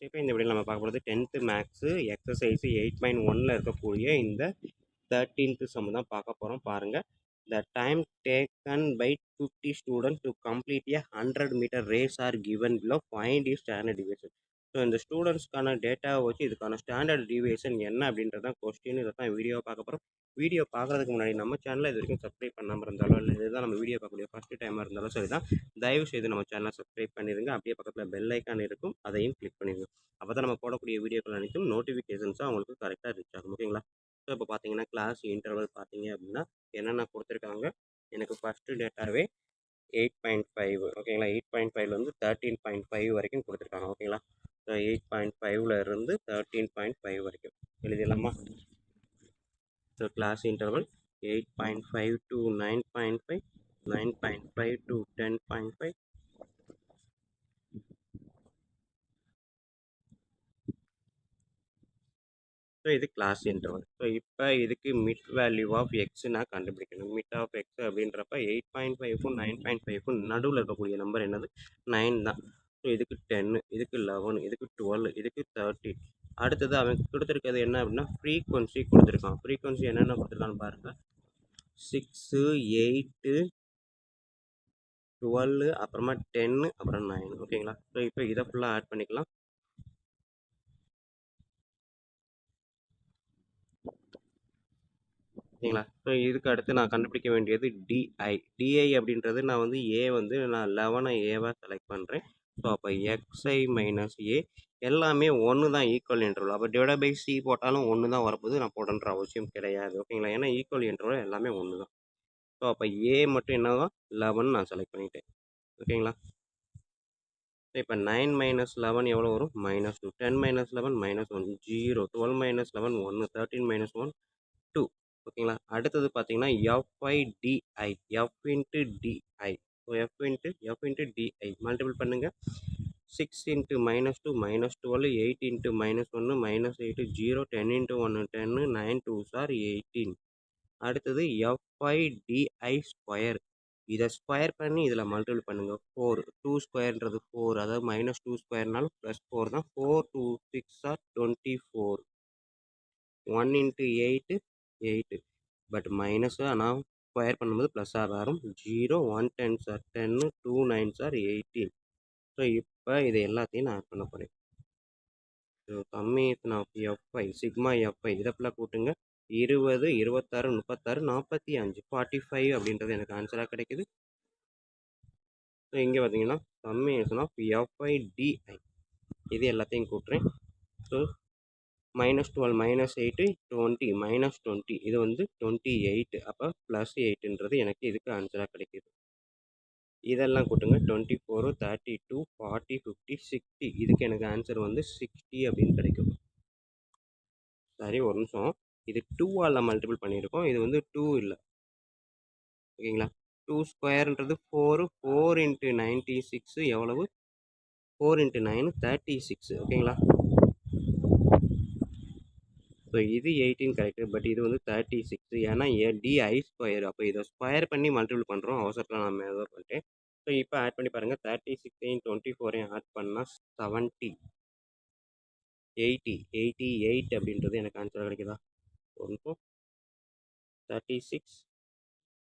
இப்போ இந்த வீடியோவில் நம்ம பார்க்க போகிறது 10th மேக்ஸு எக்ஸசைஸ் 8.1ல் இருக்கக்கூடிய இந்த 13th சம் தான் பார்க்க போகிறோம். பாருங்கள். The time taken by 50 students to complete a 100-meter race are given below. Find your standard deviation. So இந்த ஸ்டூடெண்ட்ஸ்க்கான டேட்டாவை வச்சு இதுக்கான ஸ்டாண்டர்ட் டிவியேஷன் என்ன அப்படின்றது தான் கொஸ்டின். இதை தான் வீடியோ பார்க்க போகிறோம். வீடியோ பார்க்குறதுக்கு முன்னாடி நம்ம சேனலை இது வரைக்கும் சப்ஸ்கிரைப் பண்ணாமல் இருந்தாலும் இல்லை இதுதான் நம்ம வீடியோ பார்க்கக்கூடிய ஃபஸ்ட்டு டைமாக இருந்தாலும் சரி தான், தயவு செய்து நம்ம சேனலை சப்ஸ்கிரைப் பண்ணிடுங்க. அப்படியே பக்கத்தில் பெல் ஐக்கான் இருக்கும், அதையும் கிளிக் பண்ணிடுங்க. அப்போ தான் நம்ம போடக்கூடிய வீடியோக்கள் அனைத்தும் நோட்டிஃபிகேஷன்ஸாக அவங்களுக்கு கரெக்டாக ரீச் ஆகும். ஓகேங்களா? ஸோ இப்போ பார்த்தீங்கன்னா கிளாஸ் இன்டர்வல் பார்த்தீங்க அப்படின்னா என்னென்ன கொடுத்துருக்காங்க. எனக்கு ஃபஸ்ட்டு டேட்டாவே 8.5 ஓகேங்களா. 8.5 வந்து 13.5 வரைக்கும் கொடுத்துருக்காங்க. ஓகேங்களா. ஸோ 8.5ல் இருந்து 13.5 வரைக்கும் எழுதிடலாமா? So class interval 8.5 to 9.5, 9.5 to 10.5, so இது கிளாஸ் இன்டர்வல். ஸோ இப்போ இதுக்கு மிட் வேல்யூ ஆஃப் எக்ஸ் நான் கண்டுபிடிக்கணும். மிட் ஆஃப் எக்ஸ் அப்படின்றப்ப 8.5க்கும் 9.5க்கும் நடுவில் இருக்கக்கூடிய நம்பர் என்னது? 9 தான். ஸோ இதுக்கு 10, இதுக்கு 11, இதுக்கு 12, இதுக்கு 13. அடுத்தது அவன் கொடுத்துருக்கிறது என்ன அப்படின்னா ஃப்ரீக்வன்சி கொடுத்துருக்கான். ஃப்ரீக்வன்சி என்னென்ன கொடுத்துருக்கான்னு பாருங்கள். 6, 8, 12, அப்புறமா 10, அப்புறம் 9. ஓகேங்களா. ஸோ இப்போ இதை ஃபுல்லாக ஆட் பண்ணிக்கலாம். ஓகேங்களா. ஸோ இதுக்கு அடுத்து நான் கண்டுபிடிக்க வேண்டியது டிஐ. டிஐ அப்படின்றது நான் வந்து நான் 11 ஏவாக செலக்ட் பண்ணுறேன். ஸோ அப்போ எக்ஸ்ஐ மைனஸ் ஏ எல்லாமே 1 தான் ஈக்குவல் இன்டர்வல். அப்போ டிவைட் பை சி போட்டாலும் 1 தான் வரப்போகுது. நான் போடன்ற அவசியம் கிடையாது. ஓகேங்களா. ஏன்னா ஈக்குவல் இன்டர்வல் எல்லாமே 1 தான். ஸோ அப்போ ஏ மட்டும் என்னவா 11 நான் செலக்ட் பண்ணிட்டேன். ஓகேங்களா. இப்போ 9 மைனஸ் 11 எவ்வளோ வரும்? -2. 10 மைனஸ் 11 -1, 0. 12 minus 11 1, 13 minus 1 2. ஓகேங்களா. அடுத்தது பார்த்தீங்கன்னா f i d i, f into d i. So f into d i multiple பண்ணுங்கள். 6 into -2 -12, 8 into -1 -8, 0, 10 into 1 10, 9 2s are 18. அடுத்தது எஃப்ஐடிஐ ஸ்கொயர். இதை ஸ்கொயர் பண்ணி இதில் மல்டிபிள் பண்ணுங்கள். 4, 2 ஸ்கொயர்ன்றது 4, அதாவது -2 ஸ்கொயர்னாலும் +4 தான். 4 2 6 are 24. 1 இன்ட்டு 8 8, பட் மைனஸ் ஆனால் ஸ்கொயர் பண்ணும்போது ப்ளஸ்ஸாக வரும். 0, 1 10s are 10, 2 9s are 18. So இப்போ இது எல்லாத்தையும் நான் ஆட் பண்ண போகிறேன். So summation of F I sigma F I இதை ஃபுல்லாக கூட்டுங்க. 20, 26, 36, 45, 45 அப்படின்றது எனக்கு ஆன்சராக கிடைக்குது. ஸோ இங்கே பார்த்தீங்கன்னா சம்மேஷன் ஆஃப் எஃப்ஐ டிஐ இது எல்லாத்தையும் கூட்டுறேன். ஸோ -12 -8 20 -20 இது வந்து 28. அப்போ +8ன்றது எனக்கு இதுக்கு ஆன்சராக கிடைக்கிது. இதெல்லாம் கூட்டுங்க. 24, 32, 40, 50, 60 இதுக்கு எனக்கு ஆன்சர் வந்து 60 அப்படின்னு கிடைக்கும். சரி, ஒரு நிமிஷம். இது 2ஆல் மல்டிபிள் பண்ணியிருக்கோம். இது வந்து 2 இல்லை. ஓகேங்களா. 2 ஸ்கொயர்ன்றது 4, 4 இன்ட்டு 96 எவ்வளவு? 4 இன்ட்டு 9 36. ஓகேங்களா. ஸோ இது 18 கரெக்டு. பட் இது வந்து 36. ஏன்னா டிஐ ஸ்கொயர். அப்போ இதை ஸ்கொயர் பண்ணி மல்டிபிள் பண்ணுறோம். அவசரத்தில் நான் மேலே பண்ணிட்டேன். ஸோ இப்போ ஆட் பண்ணி பாருங்கள். 36ஐயும் 24ஐயும் ஆட் பண்ணால் 70, 80, 88 அப்படின்றது எனக்கு ஆன்சர் கிடைக்குதா? ஒரு நிமிஷம். 36,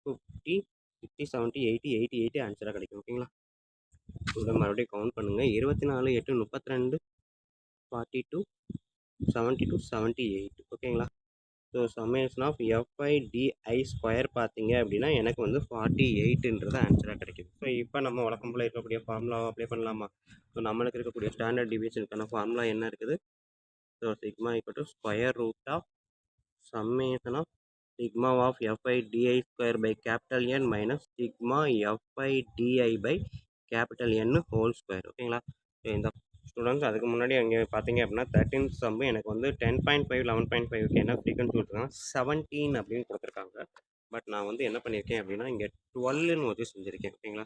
50, 60, 70, 80, 88 ஆன்சராக கிடைக்கும். ஓகேங்களா. இதை மறுபடியும் கவுண்ட் பண்ணுங்கள். 24, 8, 32, 42, 72, 78. ஓகேங்களா. So summation of f i d i square பார்த்தீங்க அப்படின்னா எனக்கு வந்து 48ன்றது ஆன்சராக கிடைக்குது. ஸோ இப்போ நம்ம வழக்கம் போல் இருக்கக்கூடிய ஃபார்முலாவை அப்ளை பண்ணலாமா? ஸோ நம்மளுக்கு இருக்கக்கூடிய ஸ்டாண்டர்ட் டிவியேஷனுக்கான ஃபார்முலா என்ன இருக்குது? So sigma = square root of summation of sigma of f i d i square by capital N minus sigma f i d i by capital N whole square. ஓகேங்களா. ஸோ இந்த ஸ்டூடெண்ட்ஸ் அதுக்கு முன்னாடி அங்கே பார்த்தீங்க அப்படின்னா 13th சம் எனக்கு வந்து 10.5 11.5க்கு என்ன ஃப்ரீக்வன்சி கொடுத்துருக்காங்க 17 அப்படின்னு கொடுத்துருக்காங்க. பட் நான் வந்து என்ன பண்ணியிருக்கேன் அப்படின்னா இங்கே 12ன்னு வச்சு செஞ்சுருக்கேன். ஓகேங்களா.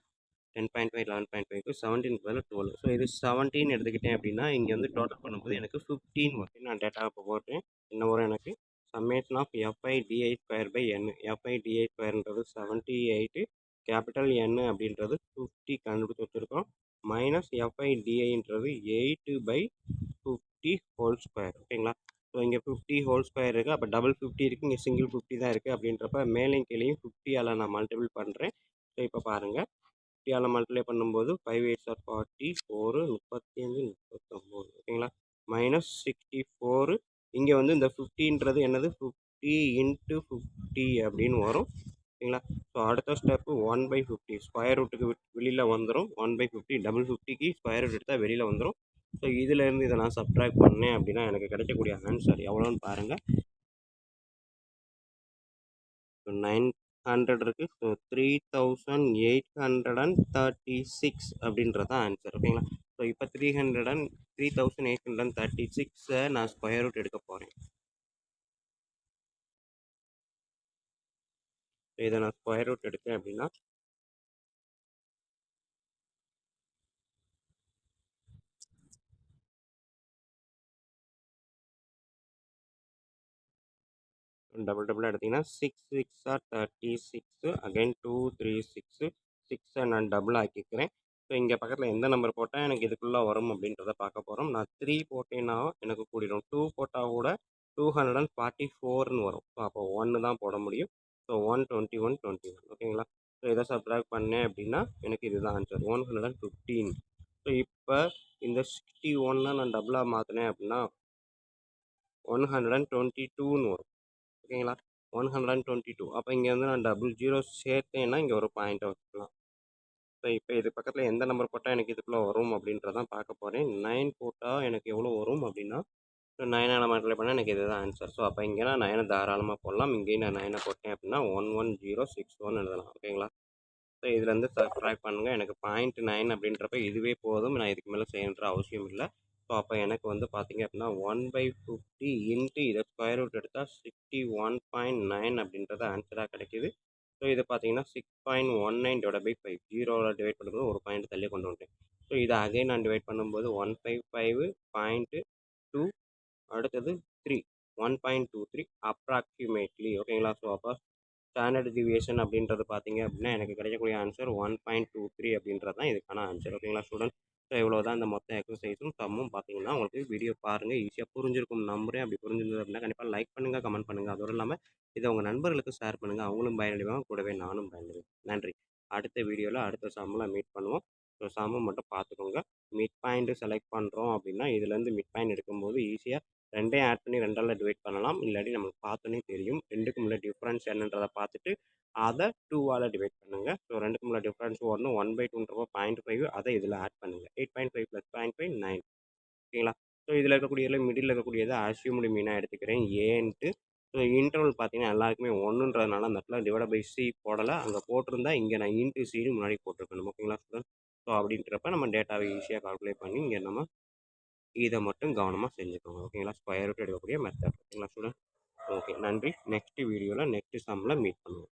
10.5 11.5க்கு 17 பதில் 12. ஸோ இது 17 எடுத்துக்கிட்டேன் அப்படின்னா இங்கே வந்து டோட்டல் பண்ணும்போது எனக்கு 15 வரும். நான் டேட்டா இப்போ போட்டேன். என்ன வரும் எனக்கு? Summation of f i d i square by N. F i d i ஸ்கொயர்ன்றது 78, கேபிட்டல் என் அப்படின்றது 50 கண்டுபிடிச்சி வச்சுருக்கோம். மைனஸ் எஃப்ஐடிஐன்றது 8/12. 50 ஹோல் ஸ்கொயர் ஓகேங்களா. ஸோ இங்கே 50 ஹோல் ஸ்கொயர் இருக்குது, அப்போ டபுள் 50 இருக்குது, இங்கே சிங்கிள் 50 தான் இருக்குது. அப்படின்றப்ப மேலேயும் கீழேயும் 50ஆல் நான் மல்டிபிள் பண்ணுறேன். ஸோ இப்போ பாருங்கள், 50ஆல் மல்டிப்ளை பண்ணும்போது 5 8 ஆர் 40, 4 35 39 ஓகேங்களா. -64. இங்கே வந்து இந்த 50ன்றது என்னது, 50 இன்ட்டு 50 அப்படின்னு வரும் ஓகேங்களா. ஸோ அடுத்த ஸ்டெப்பு 1/50 ஸ்கொயர் ரூட்டுக்கு வெளியில் வந்துடும். 1/50 டபுள் 50க்கு ஸ்கொயர் ரூட் எடுத்தால் வெளியில் வந்துடும். ஸோ இதிலேருந்து இதை நான் சப்ட்ராக்ட் பண்ணேன் அப்படின்னா எனக்கு கிடைக்கக்கூடிய ஆன்சர் எவ்வளோன்னு பாருங்கள். 900 இருக்குது. ஸோ 3836 அப்படின்றது தான் ஆன்சர் ஓகேங்களா. ஸோ இப்போ 3836 நான் ஸ்கொயர் ரூட் எடுக்க போகிறேன். இதை நான் ஸ்கொயர் ரூட் எடுத்தேன் அப்படின்னா டபுள் டபுளாக எடுத்திங்கன்னா 6 6 ஆர் 36, அகைன் 2 3 6 6 நான் டபுள் ஆக்கிக்கிறேன். ஸோ இங்கே பக்கத்தில் எந்த நம்பர் போட்டால் எனக்கு இதுக்குள்ளே வரும் அப்படின்றத பார்க்க போகிறோம். நான் 3 போட்டேன்னா எனக்கு கூடிடும். 2 போட்டால் கூட 244ன்னு வரும். ஸோ அப்போ 1 தான் போட முடியும். ஸோ 121 21 ஓகேங்களா. ஸோ இதை சப்ட்ராக்ட் பண்ணேன் அப்படின்னா எனக்கு இதுதான் ஆன்சர் 115. ஸோ இப்போ இந்த 61 நான் டபுளாக மாற்றினேன் அப்படின்னா 122ன்னு வரும் ஓகேங்களா. 122. அப்போ இங்கே வந்து நான் டபுள் ஜீரோ சேர்த்தேன்னா இங்கே ஒரு பாயிண்ட்டை வச்சுக்கலாம். ஸோ இப்போ இது பக்கத்தில் எந்த நம்பர் போட்டால் எனக்கு இதுக்குள்ளே வரும் அப்படின்றதான் பார்க்க போகிறேன். 9 போட்டால் எனக்கு எவ்வளோ வரும் அப்படின்னா 9ஆல் மல்டிப்ளை பண்ணால் எனக்கு இதுதான் ஆன்சர். ஸோ அப்போ இங்கே நான் 9 தாராளமாக போடலாம். இங்கேயும் நான் 9 போட்டேன் அப்படின்னா 11061 எழுதலாம் ஓகேங்களா. ஸோ இதுலேருந்து சப்ட்ராக்ட் பண்ணுங்கள். எனக்கு 0.9 அப்படின்றப்ப இதுவே போதும், நான் இதுக்கு மேலே செய்யணுன்ற அவசியம் இல்லை. ஸோ அப்போ எனக்கு வந்து பார்த்தீங்க அப்படின்னா 1/50 இன்ட்டு இதை ஸ்கொயர் ரூட் எடுத்தால் 61.9 அப்படின்றது ஆன்சராக கிடைக்கிது. ஸோ இது பார்த்தீங்கன்னா 6.19 டிவைட் பை 5 ஜீரோவில் டிவைட் பண்ணும்போது ஒரு பாயிண்ட் தள்ளி கொண்டு வந்துட்டேன். ஸோ இதை அகைன் நான் டிவைட் பண்ணும்போது 155.2 அடுத்தது 3 1.23 அப்ராக்சிமேட்லி ஓகேங்களா. ஸோ அப்போ ஸ்டாண்டர்ட் டிவியேஷன் அப்படின்றது பார்த்தீங்க அப்படின்னா எனக்கு கிடைக்கக்கூடிய ஆன்சர் 1.23 அப்படின்றது தான் இதுக்கான ஆன்சர் ஓகேங்களா ஸ்டூடெண்ட். ஸோ இவ்வளோ தான் இந்த மொத்த எக்ஸசைஸும் சம்மும் பார்த்தீங்கன்னா உங்களுக்கு வீடியோ பாருங்கள், ஈஸியாக புரிஞ்சிருக்கும் நம்புறேன். அப்படி புரிஞ்சிருந்தது அப்படின்னா கண்டிப்பாக லைக் பண்ணுங்கள், கமெண்ட் பண்ணுங்கள். அதோடு இல்லாமல் இதை உங்கள் நண்பர்களுக்கு ஷேர் பண்ணுங்கள், அவங்களும் பயனடைவாங்க, கூடவே நானும் பயனடைவேன். நன்றி. அடுத்த வீடியோவில் அடுத்த சம்மில் மீட் பண்ணுவோம். ஸோ சம்மு மட்டும் பார்த்துக்கோங்க. மிட் பாயிண்ட்டு செலக்ட் பண்ணுறோம் அப்படின்னா இதுலேருந்து மிட் பாயிண்ட் எடுக்கும்போது ஈஸியாக ரெண்டையும் ஆட் பண்ணி 2ஆல் டிவைட் பண்ணலாம். இல்லாட்டி நம்மளுக்கு பார்த்தோன்னே தெரியும். 2க்கும் உள்ள டிஃப்ரென்ஸ் என்னன்றதை பார்த்துட்டு அதை 2ஆல் டிவைட் பண்ணுங்கள். ஸோ 2க்கும் உள்ள டிஃப்ரென்ஸ் வரணும். 1/2ன்றப்போ 0.5 அதை இதில் ஆட் பண்ணுங்கள். 8.5 + 0.5 9 ஓகேங்களா. ஸோ இதில் இருக்கக்கூடியதில் மிடில் இருக்கக்கூடியதை அஸ்யூம்டு மீனாக எடுத்துக்கிறேன் ஏன்ட்டு. ஸோ இன்டர்வல் பார்த்தீங்கன்னா எல்லாருக்குமே 1ன்றதுனால அந்த இடத்துல டிவைட் பை சி போடலை. அங்கே போட்டிருந்தா இங்கே நான் இன்ட்டு சின்னு முன்னாடி போட்டிருக்கணும் ஓகேங்களா ஸ்டூடெண்ட். ஸோ அப்படின்றப்ப நம்ம டேட்டாவை ஈஸியாக கால்குலேட் பண்ணி இங்கே நம்ம இதை மட்டும் கவனமாக செஞ்சுக்கோங்க ஓகேங்களா. ஸ்கொயர் ரூட் எடுக்கக்கூடிய மெத்தட் ஓகேங்களா ஸ்டூடெண்ட். ஓகே நன்றி. நெக்ஸ்ட் வீடியோவில் நெக்ஸ்ட் சம்மில் மீட் பண்ணுவோம்.